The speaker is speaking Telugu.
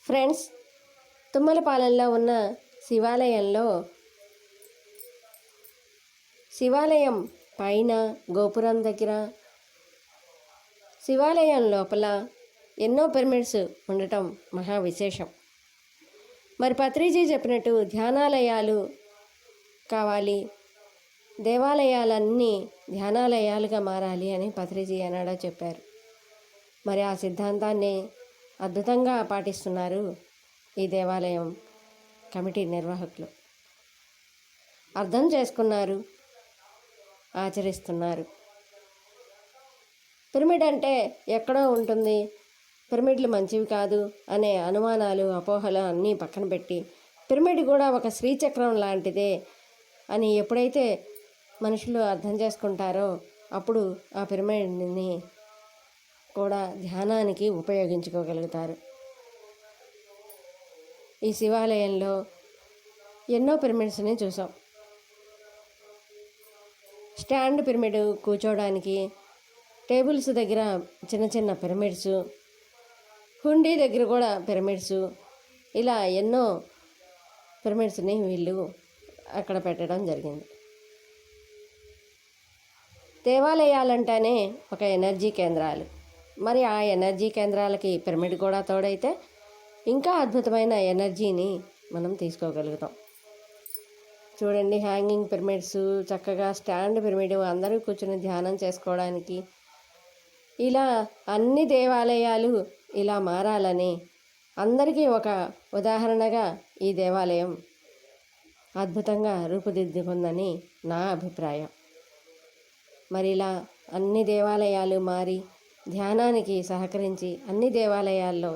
ఫ్రెండ్స్, తుమ్మలపాలెంలో ఉన్న శివాలయం పైన గోపురం దగ్గర శివాలయం లోపల ఎన్నో పిరమిడ్స్ ఉండటం మహా విశేషం. మరి పత్రిజీ చెప్పినట్టు ధ్యానాలయాలు కావాలి, దేవాలయాలన్నీ ధ్యానాలయాలుగా మారాలి అని పత్రిజీ అన్నాడో చెప్పారు. మరి ఆ సిద్ధాంతాన్ని అద్భుతంగా పాటిస్తున్నారు ఈ దేవాలయం కమిటీ నిర్వాహకులు. అర్థం చేసుకున్నారు, ఆచరిస్తున్నారు. పిరమిడ్ అంటే ఎక్కడో ఉంటుంది, పిరమిడ్లు మంచివి కాదు అనే అనుమానాలు, అపోహలు అన్నీ పక్కన పెట్టి పిరమిడ్ కూడా ఒక శ్రీచక్రం లాంటిదే అని ఎప్పుడైతే మనుషులు అర్థం చేసుకుంటారో అప్పుడు ఆ పిరమిడ్ని కూడా ధ్యానానికి ఉపయోగించుకోగలుగుతారు. ఈ శివాలయంలో ఎన్నో పిరమిడ్స్ని చూసాం. స్టాండ్ పిరమిడ్, కూర్చోడానికి టేబుల్స్ దగ్గర చిన్న చిన్న పిరమిడ్స్, హుండీ దగ్గర కూడా పిరమిడ్స్, ఇలా ఎన్నో పిరమిడ్స్ని వీళ్ళు అక్కడ పెట్టడం జరిగింది. దేవాలయాలంటేనే ఒక ఎనర్జీ కేంద్రాలు. మరి ఆ ఎనర్జీ కేంద్రాలకి పిరమిడ్ కూడా తోడైతే ఇంకా అద్భుతమైన ఎనర్జీని మనం తీసుకోగలుగుతాం. చూడండి, హ్యాంగింగ్ పిరమిడ్స్, చక్కగా స్టాండ్ పిరమిడ్, అందరూ కూర్చుని ధ్యానం చేసుకోవడానికి, ఇలా అన్ని దేవాలయాలు ఇలా మారాలని అందరికీ ఒక ఉదాహరణగా ఈ దేవాలయం అద్భుతంగా రూపుదిద్దుకుందని నా అభిప్రాయం. మరి ఇలా అన్ని దేవాలయాలు మారి ధ్యానానికి సహకరించి అన్ని దేవాలయాల్లో